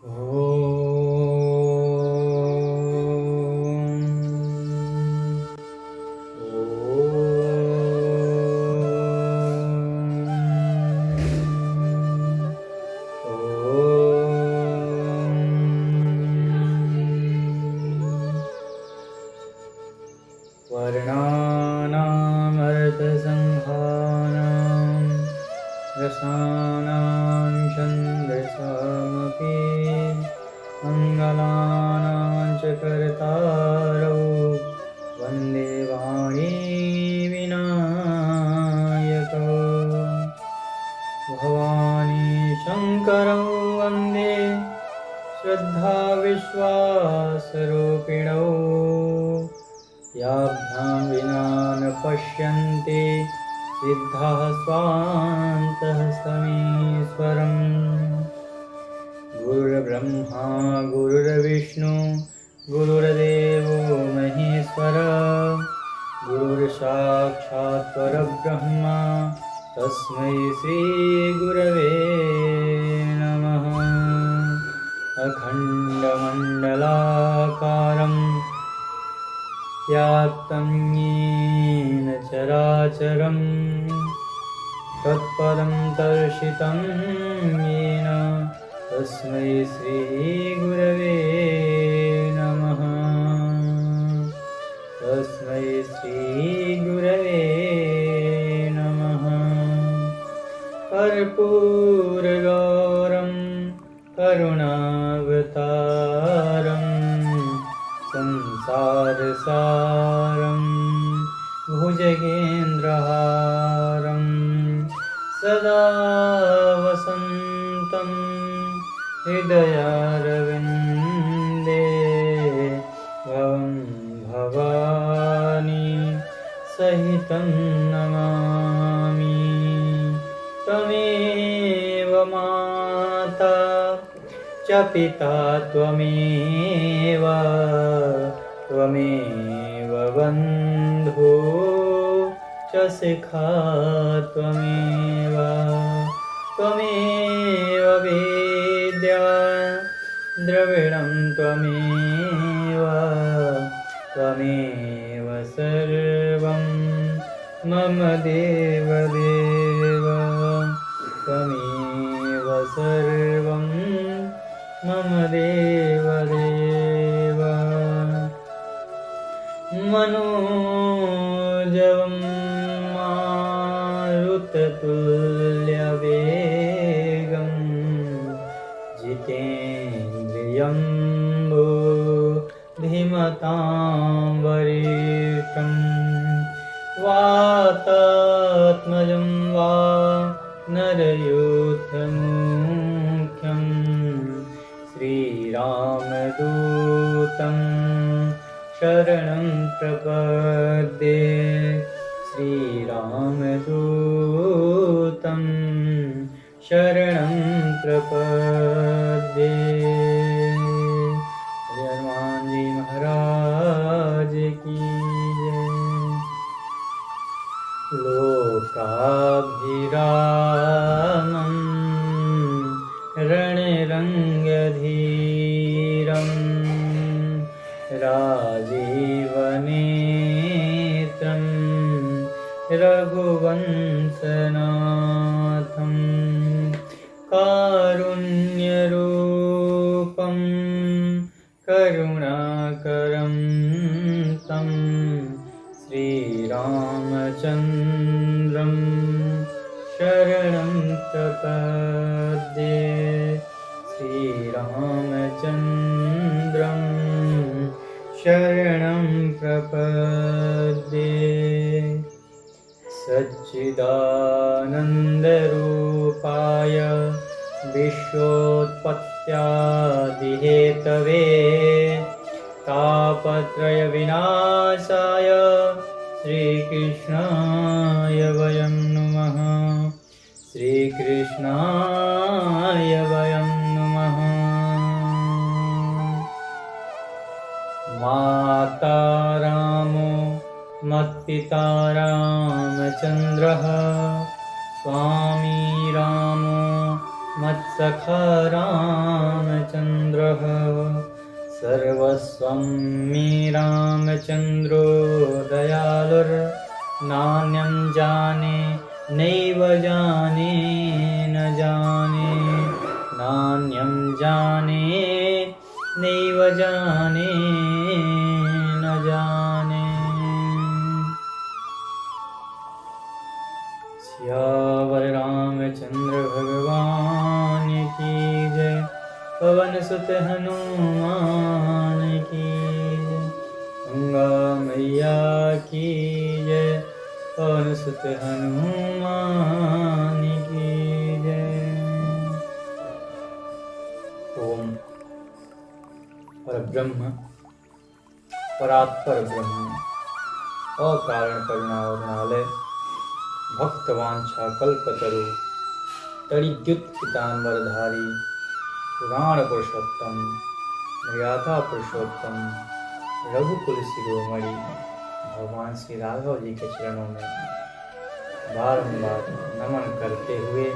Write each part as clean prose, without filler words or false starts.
वर्णानामर्थसंहानां रसानां छन्दसामपि मङ्गलानां च कर्तारौ वन्दे वाणीविनायकौ भवानी शङ्करौ वन्दे श्रद्धाविश्वासरूपिणौ याभ्यां विना न पश्यन्ति सिद्धाः स्वान्तः समीश्वरम् गुरुर्ब्रह्मा गुरुर्विष्णु गुरुर्देवो महेश्वर गुरुर्साक्षात् परब्रह्म तस्मै श्रीगुरवे नमः। अखण्डमण्डलाकारं व्याप्तं येन चराचरं तत्पदं दर्शितं येन तस्मै श्रीगुरवे नमः। तस्मै श्रीगुरवे नमः। कर्पूरगौरं करुणावतारं संसारसारं भुजगेन्द्रहारं सदा वसन्तं हृदयारविन्दे भवं भवानी सहितं नमामि। त्वमेव माता च पिता त्वमेव त्वमेव बन्धु च सखा त्वमेव त्वमेव वेद्या द्रविणं त्वमेव त्वमेव सर्वं मम देवदेव त्वमेव सर्वं मम देवदेव। मनोजवं मारुततुल्यवेगं जितेन्द्रियं बुद्धिमतां वरिष्ठं वातात्मजं वानरयूथमुख्यं श्रीरामदूतं शरणं प्रपद्ये श्रीरामदूतं शरणं प्रपद्ये। हनुमान जी महाराज की जय। लोकाभिरामं रणरङ्गधीरं राजीवनेत्रं रघुवंशनाथं कारुण्यरूपं करुणाकरं तं श्रीरामचन्द्रं शरणं प्रपद्ये श्रीरामचन्द्रं शरणं प्रपद्ये। सच्चिदानन्दरूपाय विश्वोत्पत्त्यादिहेतवे तापत्रयविनाशाय श्रीकृष्णाय वयं नमः। श्रीकृष्णाय वयं नमः। माता रामो मत्पिता रामचन्द्रः स्वामी रामो मत्सखा रामचन्द्रः स्वस्मी रामचन्द्रो दयालुर्नान्यं जाने नैव जाने न जाने नान्यं जाने नैव जाने न जाने। सियावर रामचंद्र भगवान की जय, पवन सुत हनुमान की जय, गंगा मैया की जय, पवन सुत हनुमान की जय। ओम परब्रह्म परात्पर ब्रह्म अकारण करुणा वरुणालय भक्तवांछा कल्पतरु तड़िद्युत पीतांबरधारी पुराण पुरुषोत्तम मर्यादा पुरुषोत्तम रघुकुल शिरोमणि भगवान श्री राघव जी के चरणों में बारंबार नमन करते हुए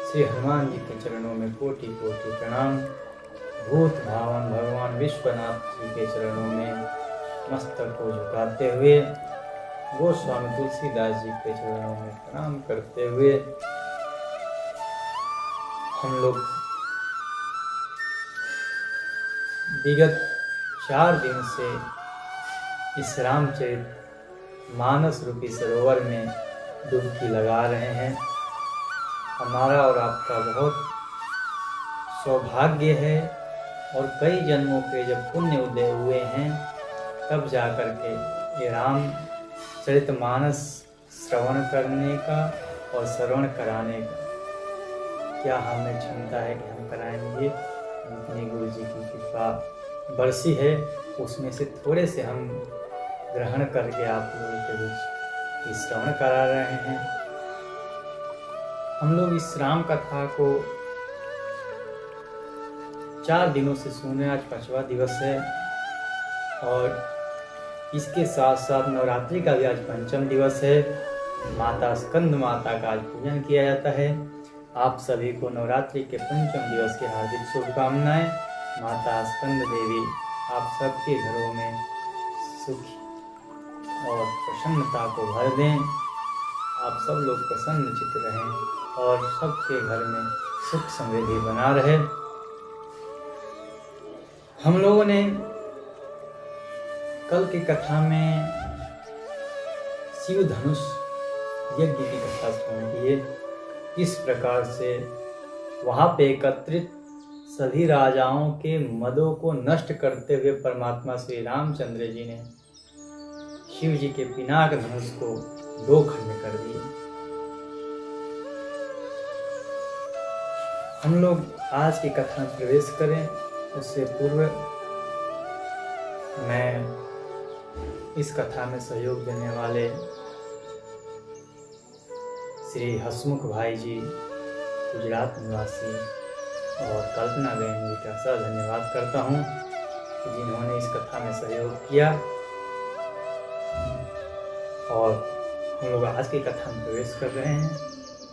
श्री हनुमान जी के चरणों में कोटि कोटि प्रणाम। भूत भावन भगवान विश्वनाथ जी के चरणों में मस्तक को झुकाते हुए गोस्वामी तुलसीदास जी के चरणों में प्रणाम करते हुए हम लोग विगत 4 दिन से इस रामचरित मानस रूपी सरोवर में डुबकी लगा रहे हैं। हमारा और आपका बहुत सौभाग्य है और कई जन्मों के जब पुण्य उदय हुए हैं तब जाकर के ये रामचरितमानस श्रवण करने का और श्रवण कराने का क्या हमें क्षमता है कि हम कराएंगे। जितनी गुरु जी की कृपा बरसी है उसमें से थोड़े से हम ग्रहण करके आप लोगों के बीच श्रवण करा रहे हैं। हम लोग इस राम कथा को 4 दिनों से सुने, आज 5वां दिवस है और इसके साथ साथ नवरात्रि का भी आज 5म दिवस है। माता स्कंद माता का आज पूजन किया जाता है। आप सभी को नवरात्रि के 5म दिवस की हार्दिक शुभकामनाएं। माता स्कंद देवी आप सबके घरों में सुख और प्रसन्नता को भर दें। आप सब लोग प्रसन्न चित्त रहें और सबके घर में सुख समृद्धि बना रहे। हम लोगों ने कल की कथा में शिव धनुष यज्ञ की कथा सुनी है। किस प्रकार से वहां पे एकत्रित सभी राजाओं के मदों को नष्ट करते हुए परमात्मा श्री रामचंद्र जी ने शिव जी के पिनाक धनुष को 2 खंड कर दिए। हम लोग आज की कथा में प्रवेश करें उससे पूर्व मैं इस कथा में सहयोग देने वाले श्री हसमुख भाई जी गुजरात निवासी और कल्पना बहन जी का सर धन्यवाद करता हूँ जिन्होंने इस कथा में सहयोग किया। और हम लोग आज की कथा में प्रवेश कर रहे हैं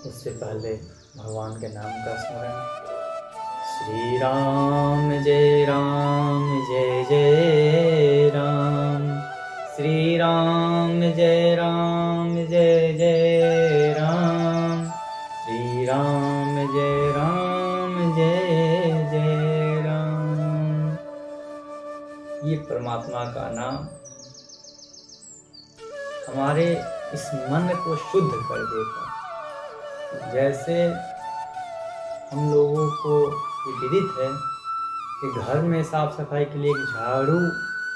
उससे पहले भगवान के नाम का स्मरण। श्री राम जय जय राम, श्री राम जय जय राम, श्री राम जय जय राम। ये परमात्मा का नाम हमारे इस मन को शुद्ध कर देता। जैसे हम लोगों को ये विदित है कि घर में साफ सफाई के लिए एक झाड़ू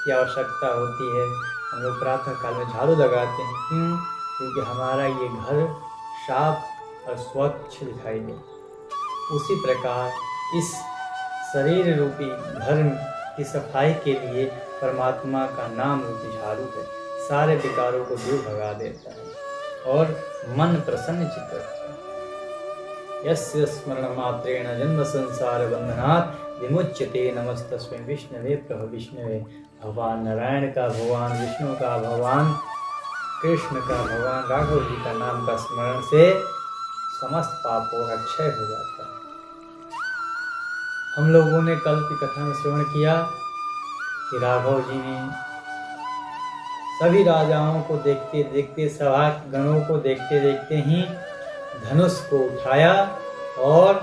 की आवश्यकता होती है। हम लोग प्रातः काल में झाड़ू लगाते हैं, क्यों? क्योंकि हमारा ये घर साफ और स्वच्छ दिखाई दे। उसी प्रकार इस शरीर रूपी घर की सफाई के लिए परमात्मा का नाम रूपी झाड़ू है। सारे विकारों को दूर भगा देता है और मन प्रसन्न चित्त रखता है। यस्य स्मरण मात्रेण जन्म संसार बंधनात् विमुच्यते नमस्तस्मै विष्णवे प्रभ विष्णवे। भगवान नारायण का, भगवान विष्णु का, भगवान कृष्ण का, भगवान राघव जी का नाम का स्मरण से समस्त पापों का क्षय हो जाता है। हम लोगों ने कल की कथा में श्रवण किया कि राघव जी ने सभी राजाओं को देखते देखते, सभा गणों को देखते देखते ही धनुष को उठाया और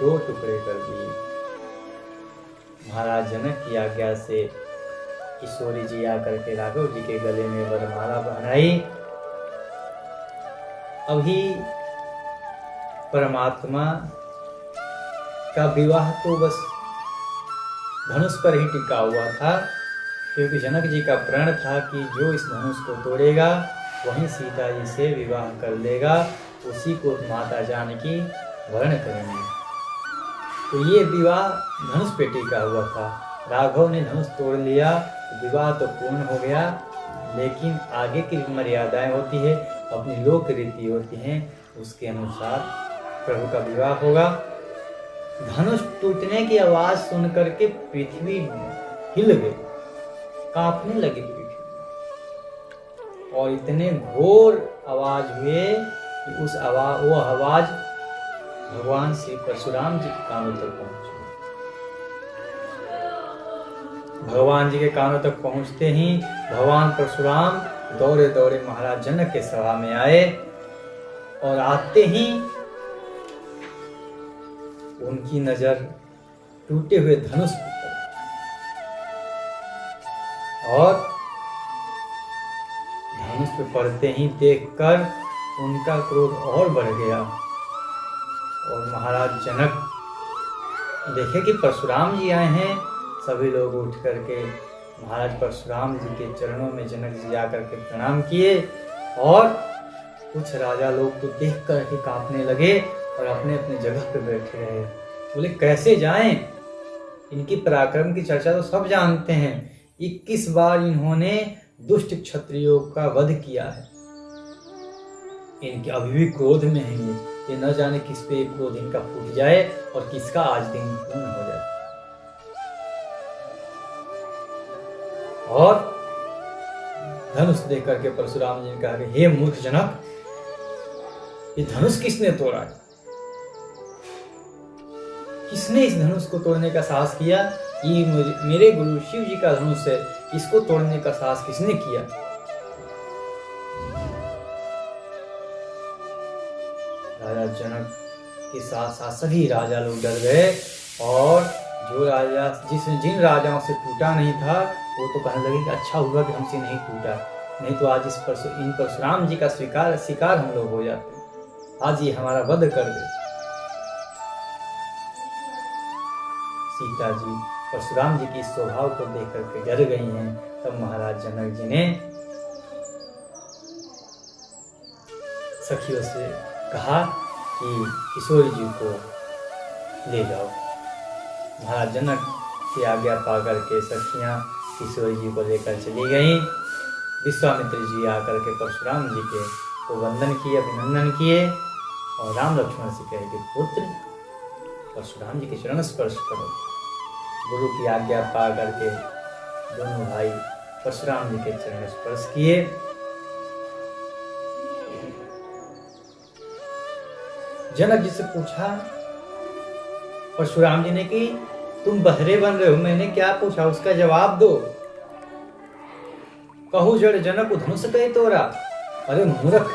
2 टुकड़े कर दिए। महाराज जनक की आज्ञा से किशोरी जी आकर के राघव जी के गले में वरमाला पहनाई। अभी परमात्मा का विवाह तो बस धनुष पर ही टिका हुआ था, क्योंकि जनक जी का प्रण था कि जो इस धनुष को तोड़ेगा वहीं सीता जी से विवाह कर लेगा, उसी को माता जानकी वर्ण करेंगे। तो ये विवाह धनुष पे टिका हुआ था। राघव ने धनुष तोड़ लिया, विवाह तो पूर्ण हो गया, लेकिन आगे की मर्यादाएं होती है, अपनी लोक रीति होती हैं, उसके अनुसार प्रभु का विवाह होगा। धनुष टूटने की आवाज सुन करके पृथ्वी हिल गई, कांपने लगी पृथ्वी, और इतने घोर आवाज हुए कि वो आवाज भगवान श्री परशुराम जी के कानों तक पहुंची। भगवान जी के कानों तक पहुंचते ही भगवान परशुराम दौड़े दौड़े महाराज जनक के सभा में आए, और आते ही उनकी नजर टूटे हुए धनुष पर पड़ी, और धनुष पे पड़ते ही देखकर उनका क्रोध और बढ़ गया। और महाराज जनक देखे कि परशुराम जी आए हैं, सभी लोग उठ करके महाराज परशुराम जी के चरणों में जनक जी आकर के प्रणाम किए, और कुछ राजा लोग तो देख कर के कांपने लगे और अपने अपने जगह पे बैठे रहे। बोले कैसे जाएं, इनकी पराक्रम की चर्चा तो सब जानते हैं, 21 बार इन्होंने दुष्ट क्षत्रियों का वध किया है, इनके अभी भी क्रोध में हैं ये न जाने किस पे क्रोध इनका फूट जाए और किसका आज दिन पूर्ण हो जाए। और धनुष देख करके परशुराम जी ने कहा कि हे मूर्ख जनक, ये धनुष किसने तोड़ा है? किसने इस धनुष को तोड़ने का साहस किया? ये मेरे गुरु शिव जी का धनुष है, इसको तोड़ने का साहस किसने किया? राजा जनक के साथ साथ सभी राजा लोग डर गए, और जो राजा जिन राजाओं से टूटा नहीं था वो तो कहने लगे कि अच्छा हुआ कि हमसे नहीं टूटा, नहीं तो आज इन परशुराम जी का शिकार हम लोग हो जाते, आज ये हमारा वध कर दे। सीता जी परशुराम जी की स्वभाव को देख करके डर गई हैं। तब महाराज जनक जी ने सखियों से कहा कि किशोर जी को ले जाओ। महाराज जनक की आज्ञा पा करके सखियां किशोर जी को लेकर चली गईं। विश्वामित्र जी आकर के परशुराम जी के को वंदन किए, अभिनंदन किए, और राम लक्ष्मण से कहे कि पुत्र परशुराम जी के चरण स्पर्श करो। गुरु की आज्ञा पा करके दोनों भाई परशुराम जी के चरण स्पर्श किए। जनक जी से पूछा परशुराम जी ने कि तुम बहरे बन रहे हो, मैंने क्या पूछा उसका जवाब दो। कहू जड़ जनक धनुष कहे तोड़ा। अरे मूर्ख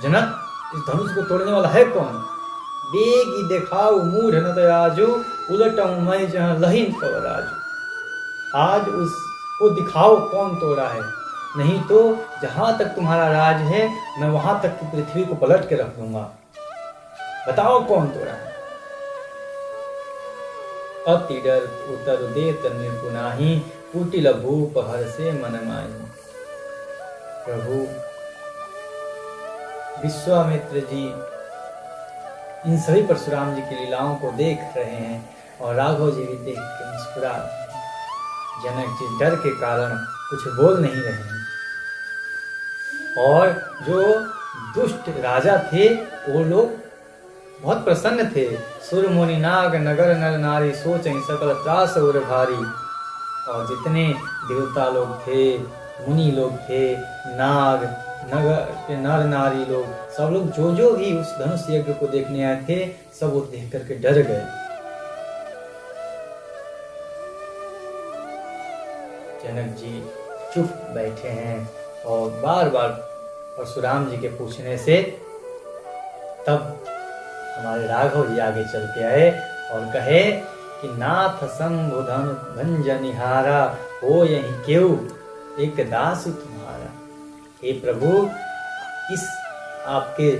जनक, इस धनुष को तोड़ने वाला है कौन? बेगी देखाऊ मूढ़ न दयाजू, उलटऊं मैं जहां लहीन कवराजू। आज उसको दिखाओ कौन तोड़ा है, नहीं तो जहां तक तुम्हारा राज है मैं वहां तक की पृथ्वी को पलट के रख दूंगा। बताओ कौन तोड़ा है। अति डर उतर देत निपुनाही, कुटिल भूप हर से मन माही। प्रभु विश्वामित्र जी इन सभी परशुराम जी की लीलाओं को देख रहे हैं, और राघव जी भी देख के मुस्कुरा रहे हैं। जनक जी डर के कारण कुछ बोल नहीं रहे हैं, और जो दुष्ट राजा थे वो लोग बहुत प्रसन्न थे। सुर मुनि नाग नगर नर नारी, सोचहि सकल त्रास उर भारी। और जितने देवता लोग थे, मुनि लोग थे, नाग नगर के नर नारी लोग, सब लोग जो भी उस धनुष यज्ञ को देखने आए थे, सब वो देख करके डर गए। जनक जी चुप बैठे हैं और बार बार परशुराम जी के पूछने से तब हमारे राघव जी आगे चल के आए और कहे कि नाथ संबुधन भंजनिहारा हो यही क्यों एक दास तुम्हारा। हे प्रभु, इस आपके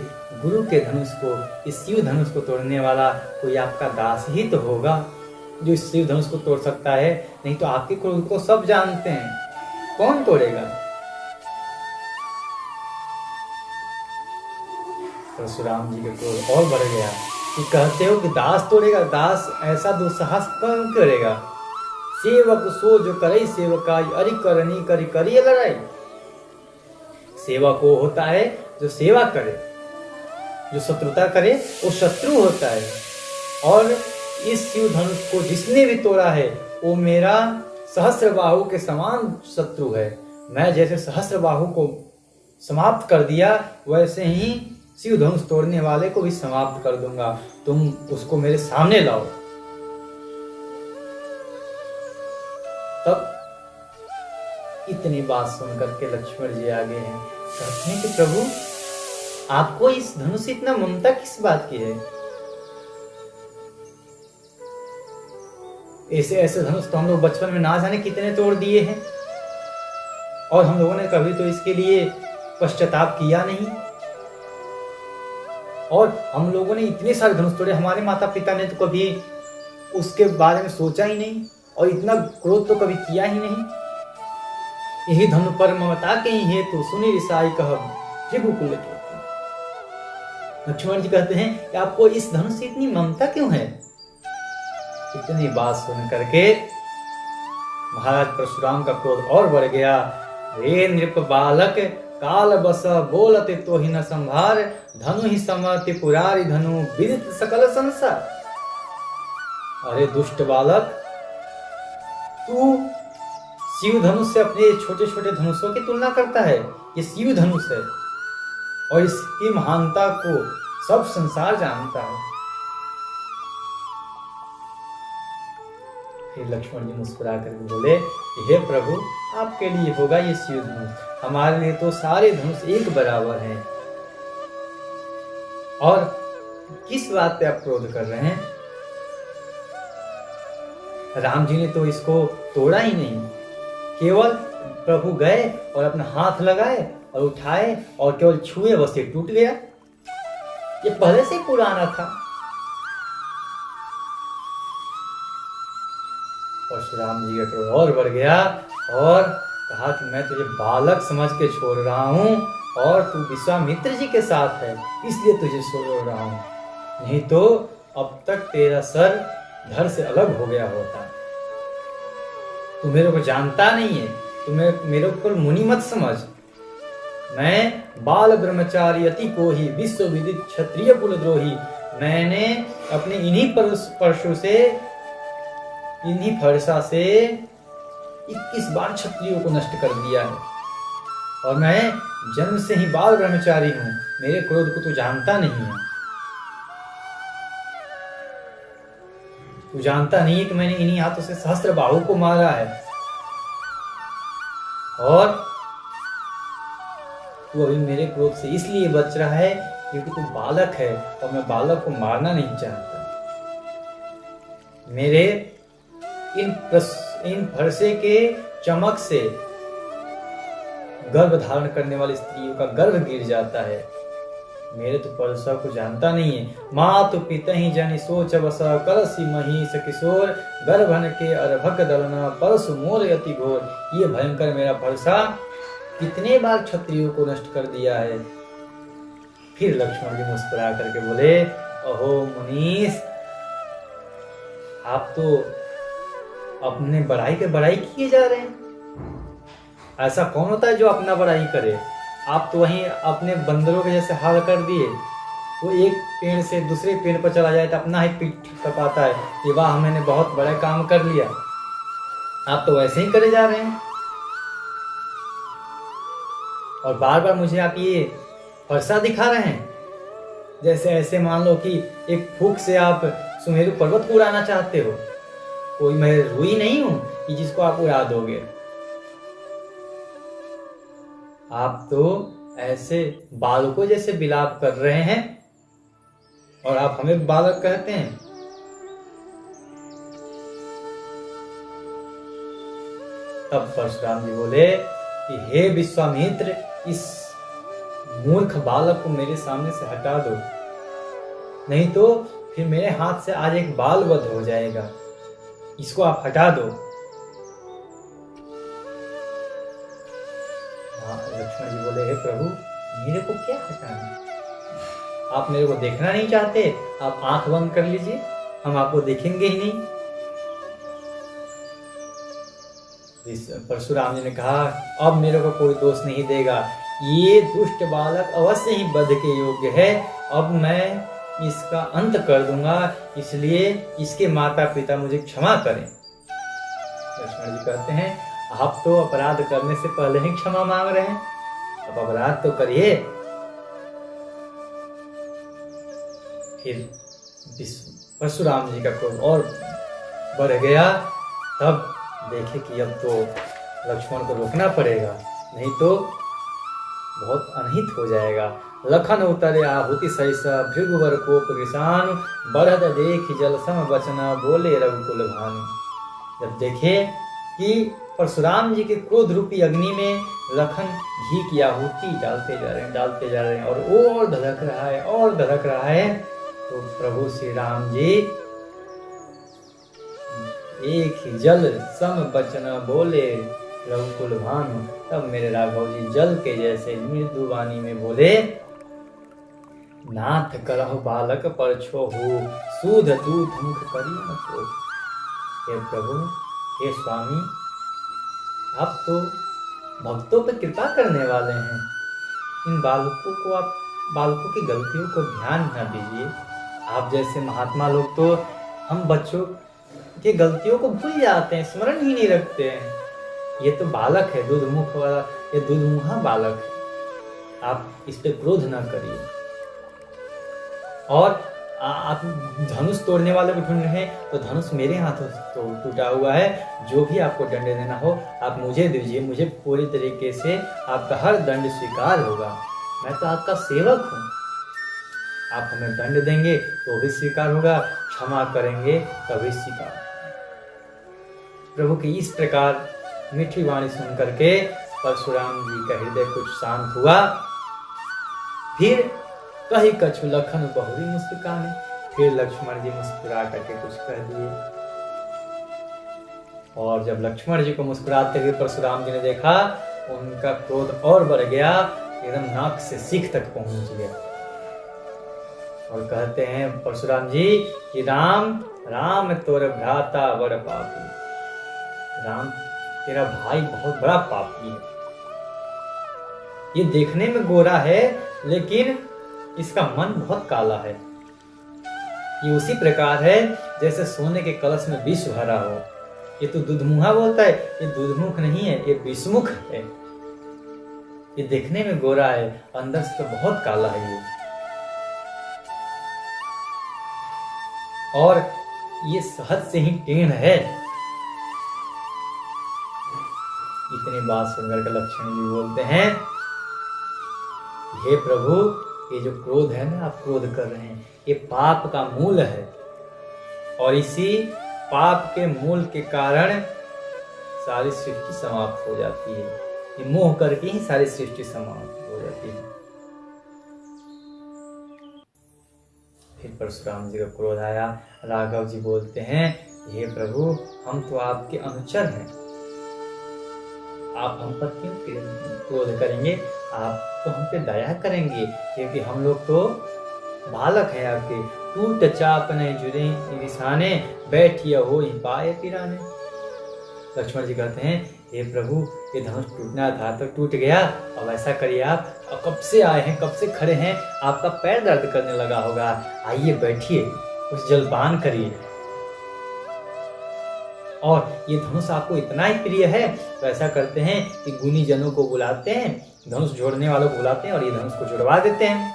गुरु के धनुष को, इस शिव धनुष को तोड़ने वाला कोई आपका दास ही तो होगा जो इस शिव धनुष को तोड़ सकता है, नहीं तो आपके क्रोध को सब जानते हैं, कौन तोड़ेगा। परशुराम जी के क्रोध और बढ़ गया कि कहते हो कि दास तोड़ेगा, दास ऐसा दुस्साहस कौन करेगा। सेवक सो जो करे सेवकाई, अरि करनी करी करी लड़ाई। सेवक वो होता है जो सेवा करे, जो शत्रुता करे वो शत्रु होता है। और इस शिव धनुष को जिसने भी तोड़ा है वो मेरा सहस्त्रबाहु के समान शत्रु है। मैं जैसे सहस्त्रबाहु को समाप्त कर दिया वैसे ही शिव धनुष तोड़ने वाले को भी समाप्त कर दूंगा। तुम उसको मेरे सामने लाओ। तब इतनी बात सुनकर के लक्ष्मण जी आगे हैं, कहते हैं कि प्रभु आपको इस धनुष से इतना ममता किस बात की है। ऐसे ऐसे धनुष तो हम लोग बचपन में ना जाने कितने तोड़ दिए हैं और हम लोगों ने कभी तो इसके लिए पश्चाताप किया नहीं। और हम लोगों ने इतने सारे धनुष तोड़े, हमारे माता पिता ने तो कभी उसके बारे में सोचा ही नहीं और इतना क्रोध तो कभी किया ही नहीं। यही धनु पर ममता के ही हेतु सुनी रिसाई कह त्रिभुकुल। लक्ष्मण जी कहते हैं कि आपको इस धनुष से इतनी ममता क्यों है। इतनी बात सुन करके महाराज परशुराम का क्रोध और बढ़ गया। रे नृप बालक काल बस बोलते तो ही न संभार, धनु ही समति पुरारी धनु विदित सकल संसार। अरे दुष्ट बालक, तू शिव धनुष से अपने छोटे छोटे धनुषों की तुलना करता है। ये शिव धनुष है और इसकी महानता को सब संसार जानता है। फिर लक्ष्मण जी मुस्कुरा कर बोले, हे प्रभु आपके लिए होगा ये शिव धनुष, हमारे लिए तो सारे धनुष एक बराबर हैं। और किस बात पे आप क्रोध कर रहे हैं। राम जी ने तो इसको तोड़ा ही नहीं, केवल प्रभु गए और अपना हाथ लगाए और उठाए और केवल छुए बस ये टूट गया। ये पहले से पुराना था। परशुराम जी का क्रोध और बढ़ गया और कहा कि मैं तुझे बालक समझ के छोड़ रहा हूं और तू विश्वामित्र जी के साथ है इसलिए तुझे छोड़ रहा हूं, नहीं तो अब तक तेरा सर धड़ से अलग हो गया होता। तू मेरे को जानता नहीं है, तू मेरे को मुनि मत समझ। मैं बाल ब्रह्मचारी अति को ही विश्व विदित क्षत्रिय कुलद्रोही। मैंने अपने इन्हीं परशु से, इन्हीं फरसा से 21 बार क्षत्रियों को नष्ट कर दिया है और मैं जन्म से ही बाल ब्रह्मचारी हूं। मेरे क्रोध को तू जानता नहीं है। तू जानता नहीं है कि मैंने इन्हीं हाथों से सहस्त्रबाहु को मारा है और तू अभी मेरे क्रोध से इसलिए बच रहा है क्योंकि तू बालक है और मैं बालक को मारना नहीं चाहता। मेरे इन फरसे के चमक से गर्भ धारण करने वाली स्त्रियों का गर्भ गिर जाता है। मेरे तो परसा को जानता नहीं है। मातु पिता ही जनि सोच बस करसी महिष किशोर, गर्भन के अर्भक दलना परसु मोर अति घोर। ये भयंकर मेरा फरसा कितने बार क्षत्रियों को नष्ट कर दिया है। फिर लक्ष्मण जी मुस्कुरा करके बोले, अहो मुनीष, आप तो अपने बड़ाई के बड़ाई किए जा रहे हैं। ऐसा कौन होता है जो अपना बड़ाई करे। आप तो वहीं अपने बंदरों के जैसे हाल कर दिए। वो एक पेड़ से दूसरे पेड़ पर चला जाए तो अपना ही पीठ कपाता है कि वाह मैंने बहुत बड़ा काम कर लिया। आप तो वैसे ही करे जा रहे हैं और बार बार मुझे आप ये फरसा दिखा रहे हैं जैसे ऐसे मान लो कि एक फूंक से आप सुमेरु पर्वत को उड़ाना चाहते हो। कोई मैं रुई नहीं हूं कि जिसको आप उड़ा दोगे। आप तो ऐसे बालकों जैसे विलाप कर रहे हैं और आप हमें बालक कहते हैं। तब परशुराम जी बोले कि हे विश्वामित्र, इस मूर्ख बालक को मेरे सामने से हटा दो, नहीं तो फिर मेरे हाथ से आज एक बाल वध हो जाएगा। इसको आप हटा दो। लक्ष्मण जी बोले, हे प्रभु, मेरे को क्या हटाना? आप मेरे को देखना नहीं चाहते? आप आंख बंद कर लीजिए, हम आपको देखेंगे ही नहीं। परशुराम जी ने कहा, अब मेरे को कोई दोष नहीं देगा, ये दुष्ट बालक अवश्य ही वध के योग्य है। अब मैं इसका अंत कर दूंगा, इसलिए इसके माता पिता मुझे क्षमा करें। लक्ष्मण जी कहते हैं, आप तो अपराध करने से पहले ही क्षमा मांग रहे हैं, अब अपराध तो करिए। फिर परशुराम जी का क्रोध और बढ़ गया। तब देखे कि अब तो लक्ष्मण को रोकना पड़ेगा, नहीं तो बहुत अनहित हो जाएगा। लखन उतरे आहुति सैसा भृगुवर कोप किसान, बढ़त देख जल सम बचना बोले रघुकुल भानु। जब देखे कि परशुराम जी के क्रोध रूपी अग्नि में लखन घी की आहुति डालते जा रहे हैं और धधक रहा है, तो प्रभु श्री राम जी एक ही जल सम बचना बोले रघुकुल भानु। तब मेरे राघव जी जल के जैसे मृदु वाणी में बोले, नाथ करहु बालक पर छोहु, सूध दूध मुख करी न को। हे प्रभु, हे स्वामी, आप तो भक्तों पर कृपा करने वाले हैं, इन बालकों की गलतियों को ध्यान न दीजिए। आप जैसे महात्मा लोग तो हम बच्चों की गलतियों को भूल जाते हैं, स्मरण ही नहीं रखते हैं। ये तो बालक है, दूधमुख वाला, ये दूधमुहा बालक है, आप इस पे क्रोध न करिए। और आप धनुष तोड़ने वाले को ढूंढ रहे हैं, तो धनुष मेरे हाथों से तो टूटा हुआ है। जो भी आपको दंड देना हो आप मुझे दीजिए, मुझे पूरी तरीके से आपका हर दंड स्वीकार होगा। मैं तो आपका सेवक हूँ, आप हमें दंड देंगे तो भी स्वीकार होगा, क्षमा करेंगे तभी स्वीकार। प्रभु की इस प्रकार मीठी वाणी सुन करके परशुराम जी का हृदय कुछ शांत हुआ। फिर कही कछु लखन बहुरी मुस्काने, फिर लक्ष्मण जी मुस्कुरा करके कुछ कह दिए। और जब लक्ष्मण जी को मुस्कुराते हुए परशुराम जी ने देखा, उनका क्रोध और बढ़ गया, एकदम नाक से सीख तक पहुंच गया। और कहते हैं परशुराम जी कि राम तोर भ्राता बड़ पापी, राम तेरा भाई बहुत बड़ा पापी है। ये देखने में गोरा है, लेकिन इसका मन बहुत काला है। ये उसी प्रकार है जैसे सोने के कलश में विष भरा हो। ये तो दूधमुहा बोलता है, ये दूधमुख नहीं है, ये विषमुख है। ये देखने में गोरा है, अंदर से तो बहुत काला है ये। और ये सहज से ही टेढ़ है। इतनी बात सुनकर के लक्ष्मण जी बोलते हैं, हे प्रभु, ये जो क्रोध है ना, आप क्रोध कर रहे हैं, ये पाप का मूल है। और इसी पाप के मूल के कारण सारी सृष्टि समाप्त हो जाती है। ये मोह करके ही सारी सृष्टि समाप्त हो जाती है। फिर परशुराम जी का क्रोध आया। राघव जी बोलते हैं, हे प्रभु, हम तो आपके अनुचर हैं, आप हम पर क्यों क्रोध करेंगे? आप तो हम पे दया करेंगे, क्योंकि हम लोग तो बालक हैं आपके। टूट चाप नहीं जुड़े निशाने, बैठिए हो ही पाए पिराने। लक्ष्मण जी कहते हैं, हे प्रभु, ये धनुष टूटना था तो टूट गया, अब ऐसा करिए आप, कब से आए हैं, कब से खड़े हैं, आपका पैर दर्द करने लगा होगा, आइए बैठिए, कुछ जलपान करिए। और ये धनुष आपको इतना ही प्रिय है तो ऐसा करते हैं कि गुनी जनों को बुलाते हैं, धनुष जोड़ने वालों को बुलाते हैं और ये धनुष को जुड़वा देते हैं।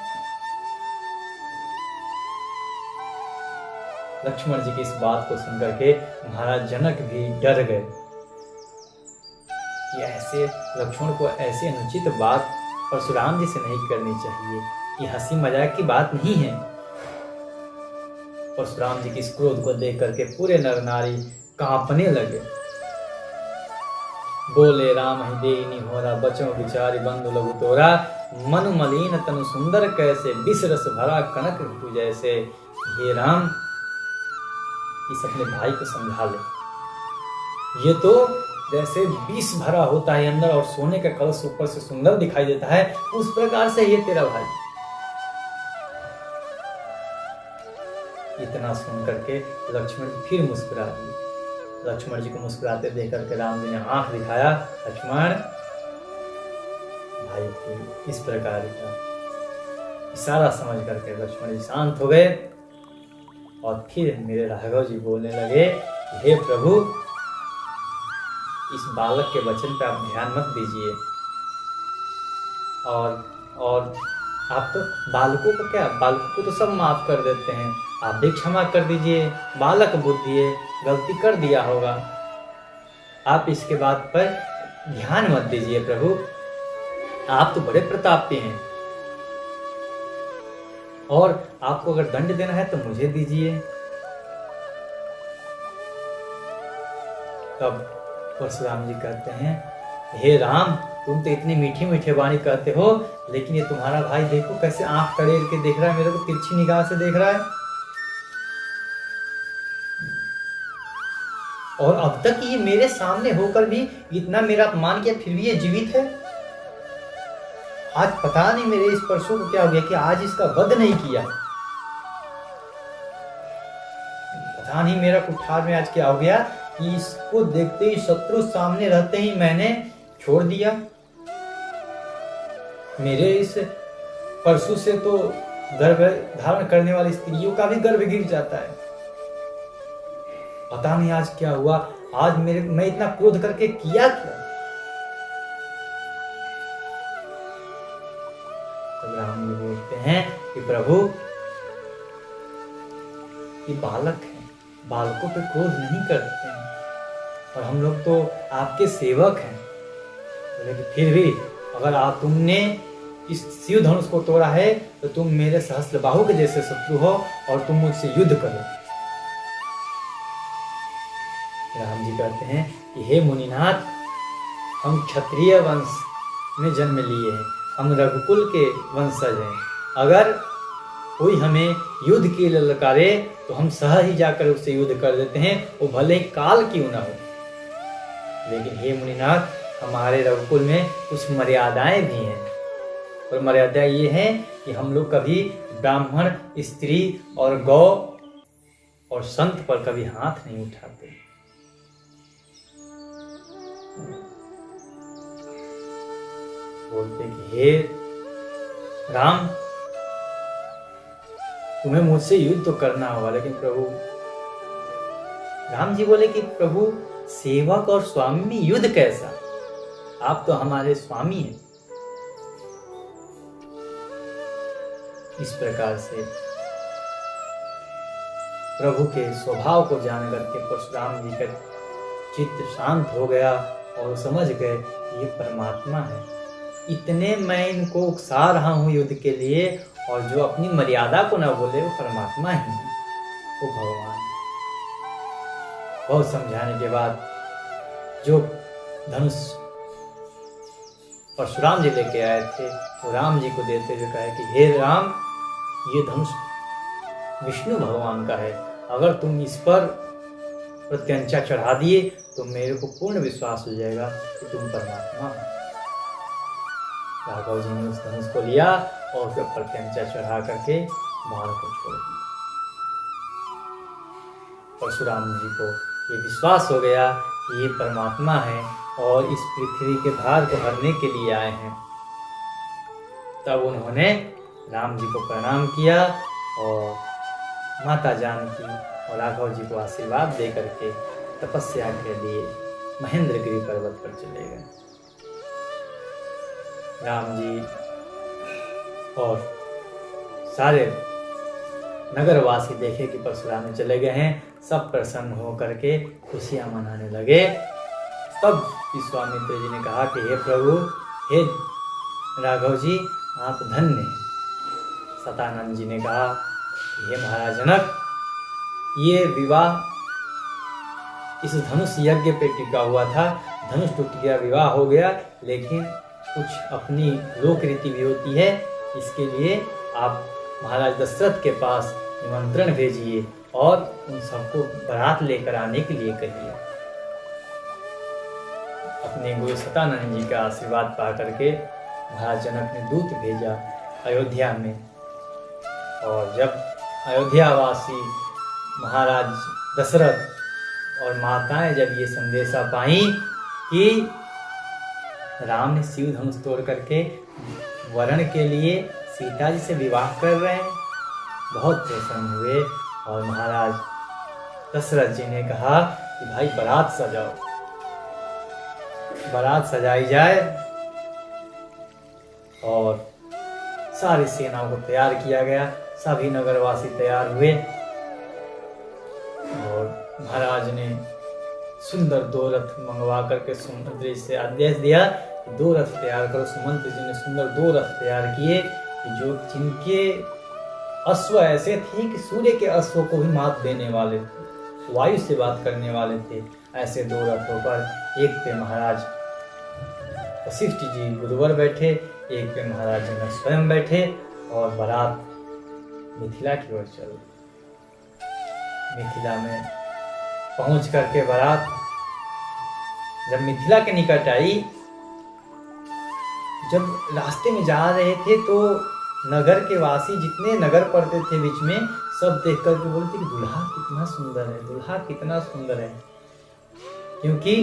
लक्ष्मण जी की इस बात को सुनकर के महाराज जनक भी डर गए। कि ऐसे लक्ष्मण को ऐसी अनुचित बात परशुराम जी से नहीं करनी चाहिए। ये हंसी मजाक की बात नहीं है। परशुराम जी की इस क्रोध को देख करके पूरे नर नारी कांपने लगे। बोले राम ही दे निहोरा, बचो बिचारी बंधु लघु तोरा, मनु मलिन तनु सुंदर कैसे, विष रस भरा कनक ऋतु जैसे। हे राम, इस अपने भाई को समझा ले। ये तो जैसे विष भरा होता है अंदर और सोने का कलश ऊपर से सुंदर दिखाई देता है, उस प्रकार से ये तेरा भाई। इतना सुन करके लक्ष्मण जी फिर मुस्कुरा दिए। लक्ष्मण जी को मुस्कुराते देख करके राम जी ने आंख दिखाया। लक्ष्मण, भाई को इस प्रकार का इशारा समझ करके लक्ष्मण जी शांत हो गए और फिर मेरे राघव जी बोलने लगे, हे प्रभु, इस बालक के वचन पे आप ध्यान मत दीजिए। और आप तो बालकों को क्या, बालकों को तो सब माफ कर देते हैं, आप भी क्षमा कर दीजिए। बालक बुद्धि है, गलती कर दिया होगा, आप इसके बात पर ध्यान मत दीजिए प्रभु। आप तो बड़े प्रतापी हैं और आपको अगर दंड देना है तो मुझे दीजिए। तब परशुराम जी कहते हैं, हे राम, तुम तो इतनी मीठी मीठी वाणी कहते हो, लेकिन ये तुम्हारा भाई देखो कैसे आंख कड़ेर के देख रहा है, मेरे को तिरछी निगाह से देख रहा है। और अब तक ये मेरे सामने होकर भी इतना मेरा अपमान किया, फिर भी ये जीवित है। आज पता नहीं मेरे इस परशु को क्या हो गया कि आज इसका वध नहीं किया। पता नहीं मेरा कुठार में आज क्या हो गया कि इसको देखते ही, शत्रु सामने रहते ही मैंने छोड़ दिया। मेरे इस परशु से तो गर्भ धारण करने वाली स्त्रियों का भी गर्भ गिर जाता है। पता नहीं आज क्या हुआ, आज मैं इतना क्रोध करके किया क्या। तो राम जी बोलते हैं कि प्रभु, ये बालक है, बालकों पे क्रोध नहीं करते हैं और हम लोग तो आपके सेवक हैं। लेकिन फिर भी अगर तुमने इस शिव धनुष को तोड़ा है तो तुम मेरे सहस्त्र बाहु के जैसे शत्रु हो और तुम मुझसे युद्ध करो। राम जी कहते हैं कि हे मुनिनाथ, हम क्षत्रिय वंश में जन्म लिए हैं, हम रघुकुल के वंशज हैं। अगर कोई हमें युद्ध के लिए ललकारे तो हम सह ही जाकर उससे युद्ध कर देते हैं, वो भले ही काल क्यों ना हो। लेकिन हे मुनिनाथ, हमारे रघुकुल में कुछ मर्यादाएं भी हैं और मर्यादा ये है कि हम लोग कभी ब्राह्मण, स्त्री और गौ और संत पर कभी हाथ नहीं उठाते। बोलते कि हे राम, तुम्हें मुझसे युद्ध तो करना होगा, लेकिन प्रभु, राम जी बोले कि प्रभु, सेवक और स्वामी में युद्ध कैसा, आप तो हमारे स्वामी हैं। इस प्रकार से प्रभु के स्वभाव को जान करके परशुराम जी का चित्त शांत हो गया और समझ गए ये परमात्मा है। इतने मैं इनको उकसा रहा हूं युद्ध के लिए, और जो अपनी मर्यादा को ना बोले वो परमात्मा ही है, वो भगवान। बहुत समझाने के बाद जो धनुष परशुराम जी लेके आए थे वो राम जी को देते हुए कहा कि हे राम, ये धनुष विष्णु भगवान का है, अगर तुम इस पर प्रत्यंचा चढ़ा दिए तो मेरे को पूर्ण विश्वास हो जाएगा कि तुम परमात्मा हो। राघव जी ने उस धनुष को लिया और उस पर प्रत्यंचा चढ़ा करके बाण को छोड़ दिया। परशुराम जी को ये विश्वास हो गया कि ये परमात्मा है और इस पृथ्वी के भार को हरने के लिए आए हैं। तब उन्होंने राम जी को प्रणाम किया और माता जानकी और राघव जी को आशीर्वाद दे करके तपस्या के लिए महेंद्रगिरी पर्वत पर चले गए। राम जी और सारे नगरवासी देखे कि परशुराम चले गए हैं, सब प्रसन्न हो करके खुशियां मनाने लगे तब विश्वामित्र जी ने कहा कि हे प्रभु, हे राघव जी, आप धन्य हैं। सतानंद जी ने कहा कि हे महाराज जनक, ये विवाह इस धनुष यज्ञ पे टिका हुआ था, धनुष टूट गया, विवाह हो गया, लेकिन कुछ अपनी लोक रीति भी होती है, इसके लिए आप महाराज दशरथ के पास निमंत्रण भेजिए और उन सबको बारात लेकर आने के लिए कहिए। अपने गुरु सतानंद जी का आशीर्वाद पा करके महाराज जनक ने दूत भेजा अयोध्या में, और जब अयोध्यावासी महाराज दशरथ और माताएं जब ये संदेशा पाई कि राम ने शिव धनुष तोड़ करके वरण के लिए सीता जी से विवाह कर रहे हैं, बहुत प्रसन्न हुए। और महाराज दशरथ जी ने कहा कि भाई बारात सजाओ, बारात सजाई जाए, और सारी सेनाओं को तैयार किया गया। सभी नगरवासी तैयार हुए और महाराज ने सुंदर 2 रथ मंगवा करके सुमंत्र जी से आदेश दिया कि 2 रथ तैयार करो। सुमंत्र जी ने सुंदर 2 रथ तैयार किए, जो जिनके अश्व ऐसे थे कि सूर्य के अश्व को भी मात देने वाले थे, वायु से बात करने वाले थे। ऐसे 2 रथों पर, एक पे महाराज वशिष्ठ जी गुरुवर बैठे, एक पे महाराज जनक स्वयं बैठे, और बारात मिथिला की ओर चल। मिथिला में पहुंच करके बारात जब मिथिला के निकट आई, जब रास्ते में जा रहे थे तो नगर के वासी जितने नगर पड़ते थे बीच में, सब देख करके बोलते कि दुल्हा कितना सुंदर है, दुल्हा कितना सुंदर है। क्योंकि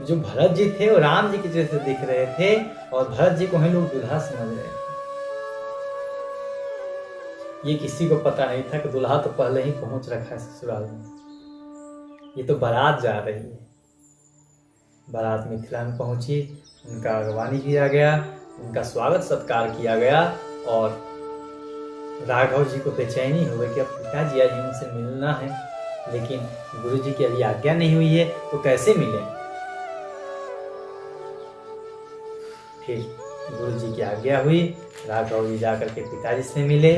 जो भरत जी थे वो राम जी की जैसे दिख रहे थे, और भरत जी को हम लोग दुल्हा समझ रहे थे। ये किसी को पता नहीं था कि दुल्हा तो पहले ही पहुंच रखा है ससुराल में, ये तो बारात जा रही है। बारात मिथिला में पहुंची, उनका अगवानी किया गया, उनका स्वागत सत्कार किया गया, और राघव जी को बेचैनी हो गई कि अब पिताजी आज उनसे मिलना है, लेकिन गुरु जी की अभी आज्ञा नहीं हुई है, तो कैसे मिले। फिर गुरु जी की आज्ञा हुई, राघव जी जाकर के पिताजी से मिले,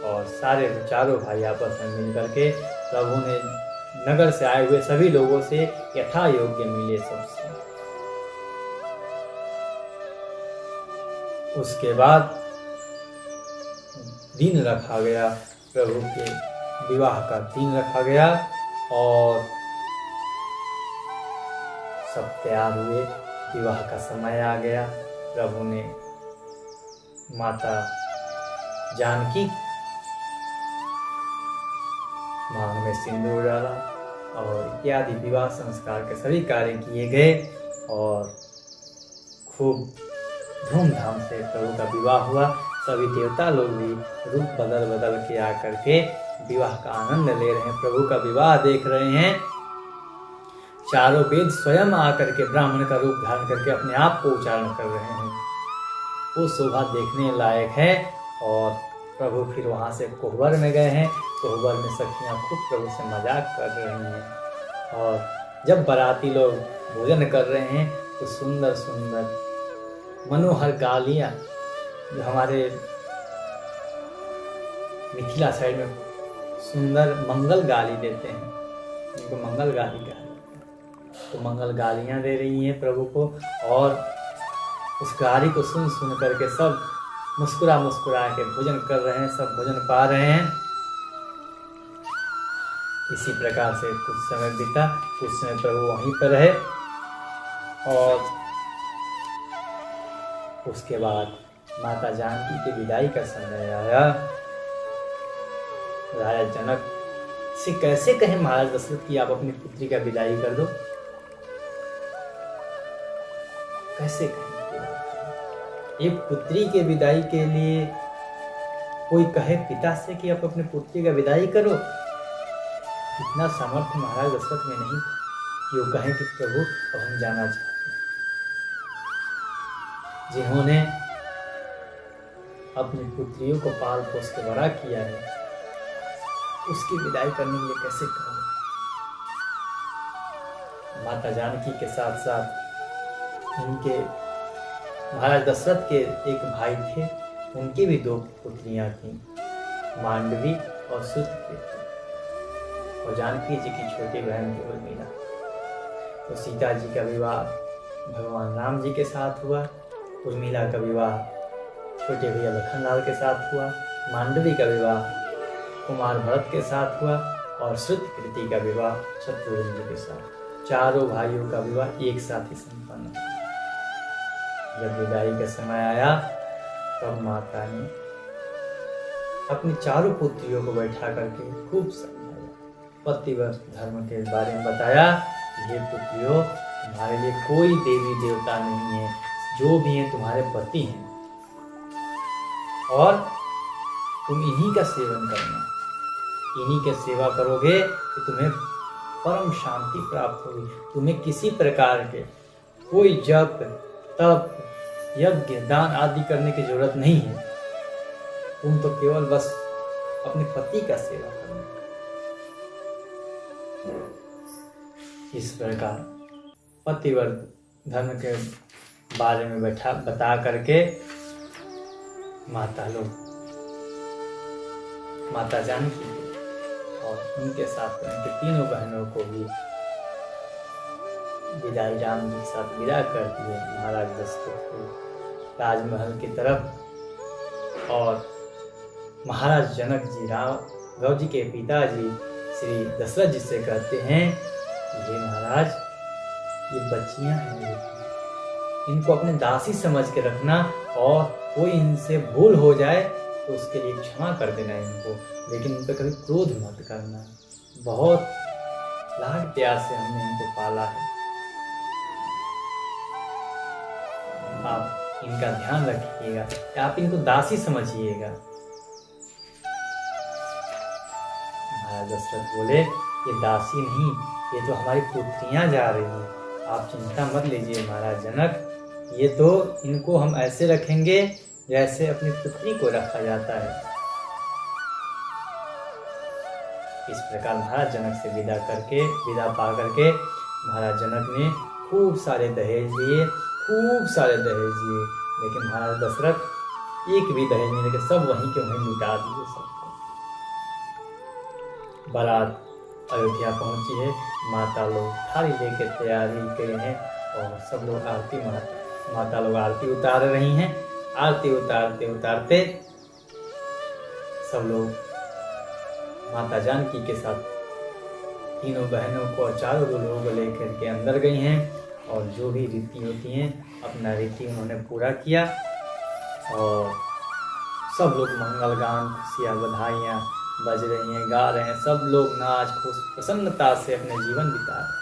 और सारे चारों भाई आपस में मिल करके प्रभु ने नगर से आए हुए सभी लोगों से यथा योग्य मिले सबसे। उसके बाद दिन रखा गया, प्रभु के विवाह का दिन रखा गया, और सब तैयार हुए। विवाह का समय आ गया। प्रभु ने माता जानकी मांग में सिंदूर डाला, और इत्यादि विवाह संस्कार के सभी कार्य किए गए, और खूब धूमधाम से प्रभु का विवाह हुआ। सभी देवता लोग भी रूप बदल बदल के आकर के विवाह का आनंद ले रहे हैं, प्रभु का विवाह देख रहे हैं। चारों वेद स्वयं आकर के ब्राह्मण का रूप धारण करके अपने आप को उच्चारण कर रहे हैं। वो शोभा देखने लायक है। और प्रभु फिर वहाँ से कोहबर में गए हैं। कोहबर में सखियाँ खूब प्रभु से मजाक कर रही हैं, और जब बाराती लोग भोजन कर रहे हैं तो सुंदर सुंदर मनोहर गालियाँ, जो हमारे मिथिला साइड में सुंदर मंगल गाली देते हैं, उनको मंगल गाली कहा जाता है, तो मंगल गालियाँ दे रही हैं प्रभु को। और उस गाली को सुन सुन करके सब मुस्कुरा मुस्कुरा के भोजन कर रहे हैं, सब भोजन पा रहे हैं। इसी प्रकार से कुछ समय बीता, कुछ समय प्रभु वहीं पर रहे, और उसके बाद माता जानकी की विदाई का समय आया। राजा जनक से कैसे कहे महाराज दशरथ कि आप अपनी पुत्री का विदाई कर दो, कैसे कहें? एक पुत्री के विदाई के लिए कोई कहे पिता से कि आप अपनी पुत्री का विदाई करो, इतना सामर्थ्य महाराज दशरथ में नहीं था कि वो कहें कि प्रभु अब हम जाना चाहते हैं। जिन्होंने अपनी पुत्रियों को पाल पोस के बड़ा किया है, उसकी विदाई करने के लिए कैसे कहो? माता जानकी के साथ साथ इनके महाराज दशरथ के एक भाई थे, उनकी भी 2 पुत्रियां थीं, मांडवी और सुतकेतु। और जानकी जी की छोटी बहन थी उर्मिला। तो सीता जी का विवाह भगवान राम जी के साथ हुआ, उर्मिला का विवाह छोटे भैया लखनलाल के साथ हुआ, मांडवी का विवाह कुमार भरत के साथ हुआ और श्रुतकीर्ति का विवाह शत्रुघ्न जी के साथ। चारों भाइयों का विवाह एक साथ ही संपन्न हुआ। जब विदाई का समय आया तब माता ने अपनी चारों पुत्रियों को बैठा करके खूब समझाया, पतिव्रत धर्म के बारे में बताया। ये पुत्रियों, तुम्हारे लिए कोई देवी देवता नहीं है, जो भी हैं तुम्हारे पति हैं और तुम इन्हीं का सेवन करना। इन्हीं के सेवा करोगे तो तुम्हें परम शांति प्राप्त होगी। तुम्हें किसी प्रकार के कोई जप तप यज्ञ दान आदि करने की जरूरत नहीं है। तुम तो केवल बस अपने पति का सेवा करना। इस प्रकार पतिव्रत धर्म के बारे में बता करके माता जानकी और उनके साथ उनके 3 बहनों को भी विदाई राम जी के साथ विदा कर दिए महाराज दशरथ को राजमहल की तरफ। और महाराज जनक जी राघव जी के पिताजी श्री दशरथ जी से कहते हैं, ये महाराज, ये बच्चियां हैं, इनको अपने दासी समझ के रखना और कोई इनसे भूल हो जाए तो उसके लिए क्षमा कर देना इनको, लेकिन उन पर कभी क्रोध मत करना। बहुत लाड प्यार से हमने इनको पाला है, आप इनका ध्यान रखिएगा, आप इनको दासी समझिएगा। महाराज दशरथ बोले, ये दासी नहीं, ये तो हमारी पुत्रियां जा रही हैं, आप चिंता मत लीजिए महाराज जनक, ये तो इनको हम ऐसे रखेंगे जैसे अपनी पुत्री को रखा जाता है। इस प्रकार महाराज जनक से विदा पा करके महाराज जनक ने खूब सारे दहेज दिए, लेकिन महाराज दशरथ एक भी दहेज नहीं लेके सब वहीं के वहीं लुटा दिए सबको। बारात अयोध्या पहुंची है, माता लोग थाली लेके तैयारी करे हैं और सब लोग माता लोग आरती उतार रही हैं। आरती उतारते सब लोग माता जानकी के साथ 3 बहनों को और 4 दूल्हों को लेकर के अंदर गई हैं और जो भी रीति होती हैं अपना रीति उन्होंने पूरा किया और सब लोग मंगलगान, खुशियाँ, बधाइयाँ बज रही हैं, गा रहे हैं, सब लोग नाच खुश प्रसन्नता से अपने जीवन बिता रहे हैं।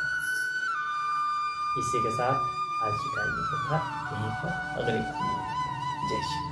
इसी के साथ आज की कथा यहीं पर अगली जय श्री